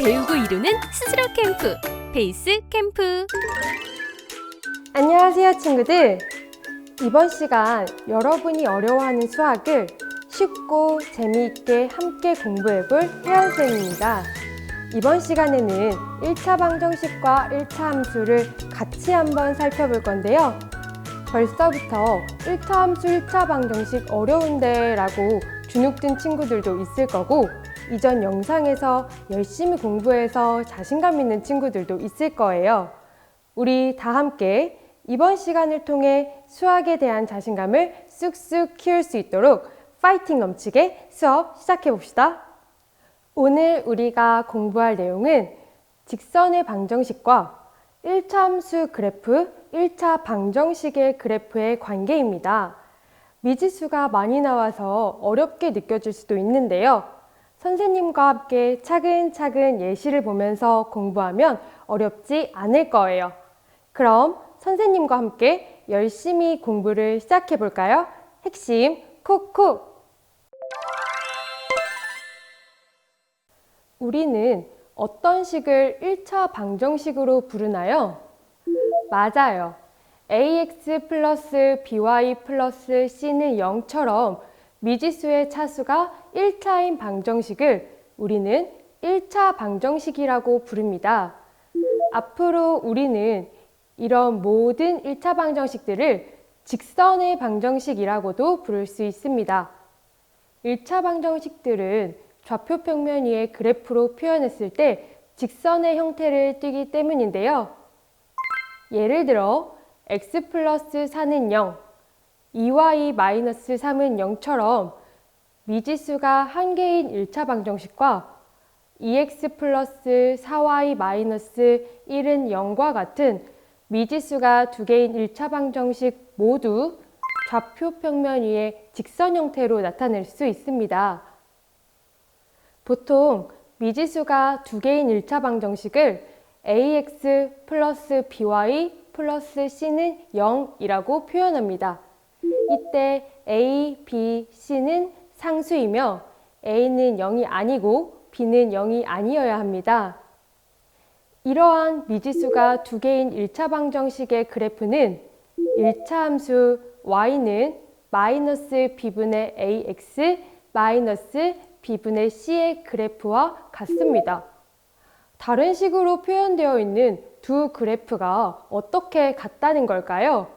배우고 이루는 스스로 캠프, 베이스 캠프. 안녕하세요 친구들. 이번 시간 여러분이 어려워하는 수학을 쉽고 재미있게 함께 공부해볼 혜연쌤입니다. 이번 시간에는 1차 방정식과 1차 함수를 같이 한번 살펴볼 건데요. 벌써부터 1차 함수, 1차 방정식 어려운데 라고 주눅든 친구들도 있을 거고, 이전 영상에서 열심히 공부해서 자신감 있는 친구들도 있을 거예요. 우리 다 함께 이번 시간을 통해 수학에 대한 자신감을 쑥쑥 키울 수 있도록 파이팅 넘치게 수업 시작해 봅시다. 오늘 우리가 공부할 내용은 직선의 방정식과 1차 함수 그래프, 1차 방정식의 그래프의 관계입니다. 미지수가 많이 나와서 어렵게 느껴질 수도 있는데요. 선생님과 함께 차근차근 예시를 보면서 공부하면 어렵지 않을 거예요. 그럼 선생님과 함께 열심히 공부를 시작해 볼까요? 핵심 콕콕! 우리는 어떤 식을 1차 방정식으로 부르나요? 맞아요. ax 플러스 by 플러스 c는 0처럼 미지수의 차수가 1차인 방정식을 우리는 1차 방정식이라고 부릅니다. 앞으로 우리는 이런 모든 1차 방정식들을 직선의 방정식이라고도 부를 수 있습니다. 1차 방정식들은 좌표 평면 위의 그래프로 표현했을 때 직선의 형태를 띠기 때문인데요. 예를 들어 x 플러스 4는 0, 2y 마이너스 3은 0처럼 미지수가 한 개인 1차 방정식과 2x 플러스 4y 마이너스 1은 0과 같은 미지수가 두 개인 1차 방정식 모두 좌표 평면 위의 직선 형태로 나타낼 수 있습니다. 보통 미지수가 두 개인 1차 방정식을 ax 플러스 by 플러스 c는 0이라고 표현합니다. 이때 a, b, c는 상수이며 a는 0이 아니고 b는 0이 아니어야 합니다. 이러한 미지수가 두 개인 1차 방정식의 그래프는 1차 함수 y는 마이너스 b분의 ax 마이너스 b분의 c의 그래프와 같습니다. 다른 식으로 표현되어 있는 두 그래프가 어떻게 같다는 걸까요?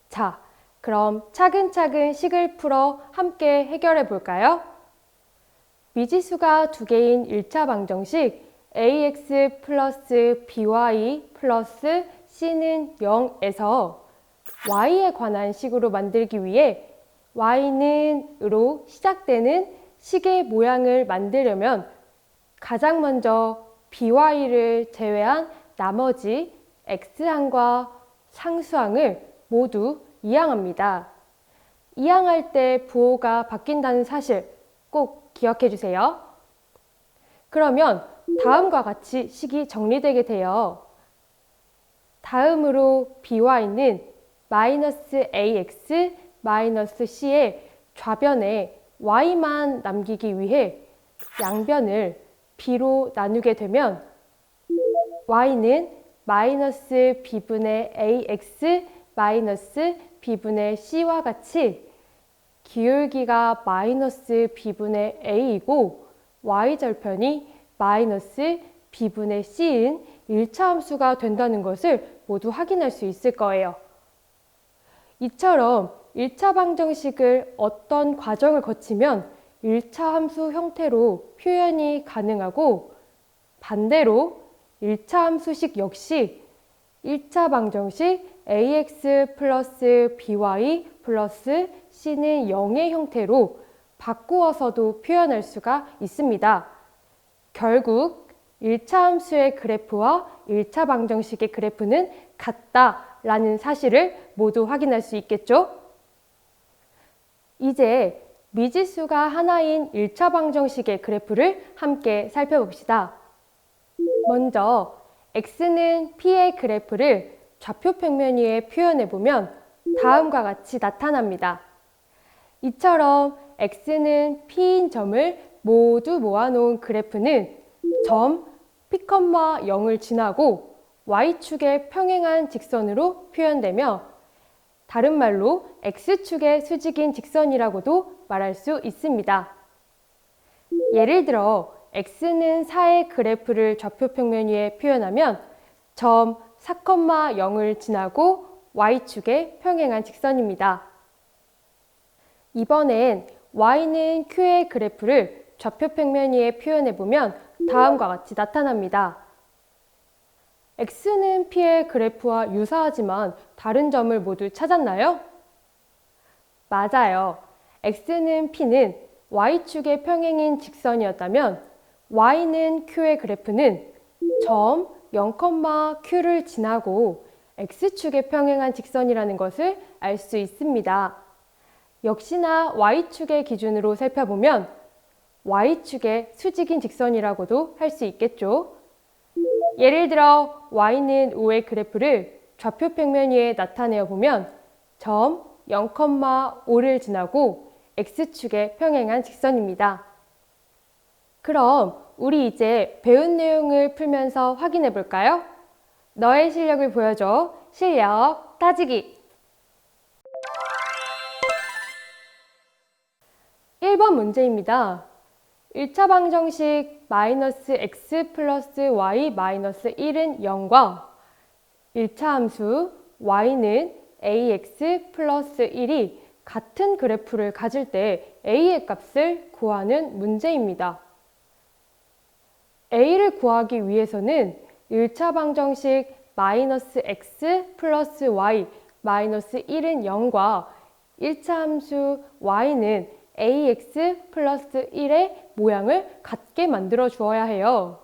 자, 그럼 차근차근 식을 풀어 함께 해결해 볼까요? 미지수가 두 개인 1차 방정식 ax 플러스 by 플러스 c는 0에서 y에 관한 식으로 만들기 위해 y는으로 시작되는 식의 모양을 만들려면 가장 먼저 by를 제외한 나머지 x항과 상수항을 모두 이항합니다. 이항할 때 부호가 바뀐다는 사실 꼭 기억해 주세요. 그러면 다음과 같이 식이 정리되게 돼요. 다음으로 by는 마이너스 ax 마이너스 c의 좌변에 y만 남기기 위해 양변을 b로 나누게 되면 y는 마이너스 b분의 ax 마이너스 b분의 c와 같이 기울기가 마이너스 b분의 a이고 y절편이 마이너스 b분의 c인 1차 함수가 된다는 것을 모두 확인할 수 있을 거예요. 이처럼 1차 방정식을 어떤 과정을 거치면 1차 함수 형태로 표현이 가능하고, 반대로 1차 함수식 역시 1차 방정식 ax 플러스 by 플러스 c는 0의 형태로 바꾸어서도 표현할 수가 있습니다. 결국 1차 함수의 그래프와 1차 방정식의 그래프는 같다라는 사실을 모두 확인할 수 있겠죠? 이제 미지수가 하나인 1차 방정식의 그래프를 함께 살펴봅시다. 먼저 x는 p의 그래프를 좌표 평면 위에 표현해보면 다음과 같이 나타납니다. 이처럼 x는 p인 점을 모두 모아놓은 그래프는 점 P,0을 지나고 Y축의 평행한 직선으로 표현되며 다른 말로 X축의 수직인 직선이라고도 말할 수 있습니다. 예를 들어 X는 4의 그래프를 좌표평면 위에 표현하면 점 4,0을 지나고 Y축의 평행한 직선입니다. 이번엔 Y는 Q의 그래프를 좌표평면 위에 표현해보면 다음과 같이 나타납니다. X는 P의 그래프와 유사하지만 다른 점을 모두 찾았나요? 맞아요. X는 P는 Y축의 평행인 직선이었다면 Y는 Q의 그래프는 점 0,Q를 지나고 X축의 평행한 직선이라는 것을 알 수 있습니다. 역시나 Y축의 기준으로 살펴보면 Y축의 수직인 직선이라고도 할 수 있겠죠. 예를 들어 Y는 5의 그래프를 좌표평면 위에 나타내어 보면 점 0,5를 지나고 X축의 평행한 직선입니다. 그럼 우리 이제 배운 내용을 풀면서 확인해 볼까요? 너의 실력을 보여줘. 실력 따지기. 1번 문제입니다. 1차 방정식 마이너스 x 플러스 y 마이너스 1은 0과 1차 함수 y는 ax 플러스 1이 같은 그래프를 가질 때 a의 값을 구하는 문제입니다. a를 구하기 위해서는 1차 방정식 마이너스 x 플러스 y 마이너스 1은 0과 1차 함수 y는 ax 플러스 1의 모양을 같게 만들어 주어야 해요.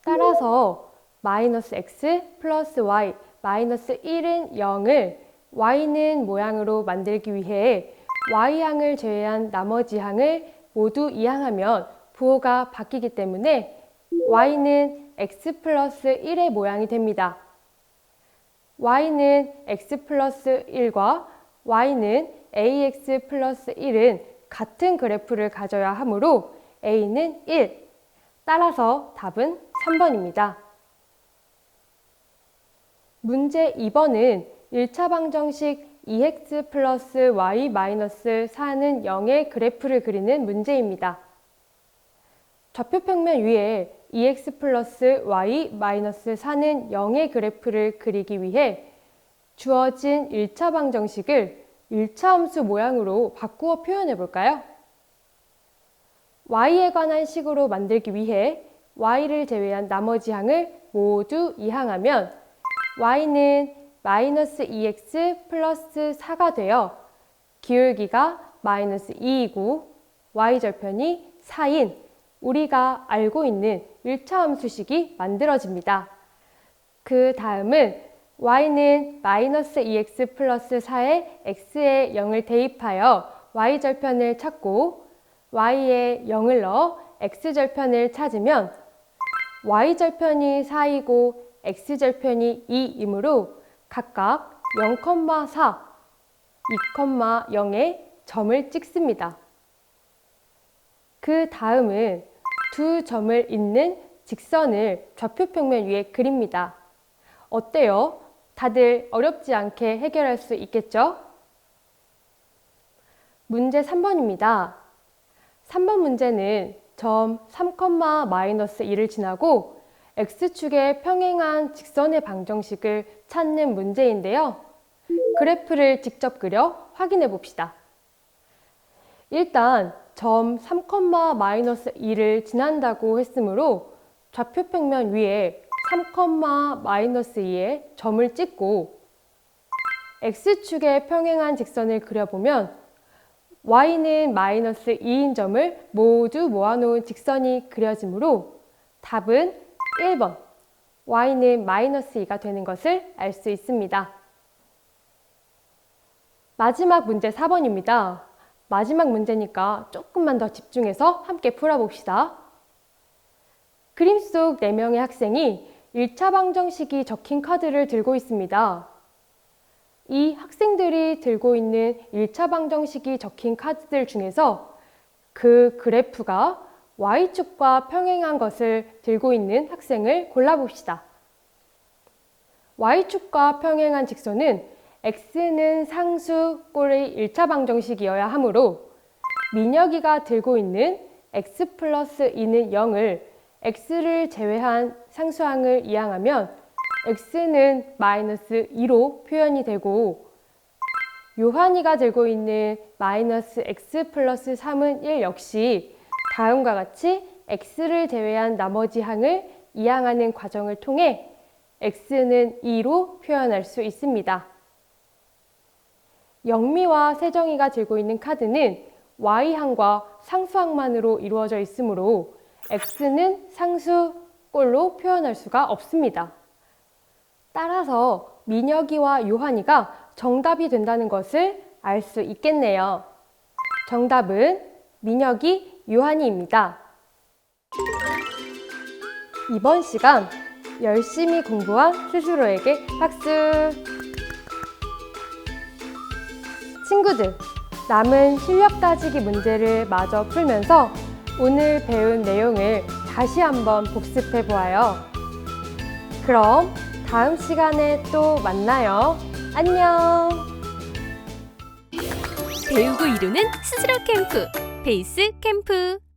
따라서 마이너스 x 플러스 y 마이너스 1은 0을 y는 모양으로 만들기 위해 y항을 제외한 나머지 항을 모두 이항하면 부호가 바뀌기 때문에 y는 x 플러스 1의 모양이 됩니다. y는 x 플러스 1과 y는 ax 플러스 1은 같은 그래프를 가져야 하므로 a는 1. 따라서 답은 3번입니다. 문제 2번은 1차 방정식 2x 플러스 y 마이너스 4는 0의 그래프를 그리는 문제입니다. 좌표평면 위에 2x 플러스 y 마이너스 4는 0의 그래프를 그리기 위해 주어진 1차 방정식을 1차 함수 모양으로 바꾸어 표현해 볼까요? y에 관한 식으로 만들기 위해 y를 제외한 나머지 항을 모두 이항하면 y는 마이너스 2x 플러스 4가 되어 기울기가 마이너스 2이고 y절편이 4인 우리가 알고 있는 1차 함수식이 만들어집니다. 그 다음은 y는 마이너스 2x 플러스 4에 x에 0을 대입하여 y절편을 찾고 y에 0을 넣어 x절편을 찾으면 y절편이 4이고 x절편이 2이므로 각각 0,4, 2,0에 점을 찍습니다. 그 다음은 두 점을 잇는 직선을 좌표평면 위에 그립니다. 어때요? 다들 어렵지 않게 해결할 수 있겠죠? 문제 3번입니다. 3번 문제는 점 3,-1을 지나고 x축의 평행한 직선의 방정식을 찾는 문제인데요. 그래프를 직접 그려 확인해 봅시다. 일단 점 3,-2를 지난다고 했으므로 좌표평면 위에 3,-2에 점을 찍고 x축의 평행한 직선을 그려보면 y는 마이너스 2인 점을 모두 모아놓은 직선이 그려지므로 답은 1번 y는 마이너스 2가 되는 것을 알 수 있습니다. 마지막 문제 4번입니다. 마지막 문제니까 조금만 더 집중해서 함께 풀어봅시다. 그림 속 4명의 학생이 1차 방정식이 적힌 카드를 들고 있습니다. 이 학생들이 들고 있는 1차 방정식이 적힌 카드들 중에서 그 그래프가 Y축과 평행한 것을 들고 있는 학생을 골라봅시다. Y축과 평행한 직선은 X는 상수 꼴의 1차 방정식이어야 하므로 민혁이가 들고 있는 X 플러스 2는 0을 X를 제외한 상수항을 이항하면 X는 마이너스 2로 표현이 되고 요한이가 들고 있는 마이너스 X 플러스 3은 1 역시 다음과 같이 X를 제외한 나머지 항을 이항하는 과정을 통해 X는 2로 표현할 수 있습니다. 영미와 세정이가 들고 있는 카드는 Y항과 상수항만으로 이루어져 있으므로 X는 상수꼴로 표현할 수가 없습니다. 따라서 민혁이와 요한이가 정답이 된다는 것을 알 수 있겠네요. 정답은 민혁이, 요한이입니다. 이번 시간 열심히 공부한 스스로에게 박수! 친구들, 남은 실력 따지기 문제를 마저 풀면서 오늘 배운 내용을 다시 한번 복습해 보아요. 그럼 다음 시간에 또 만나요. 안녕! 배우고 이루는 스스로 캠프, 베이스 캠프.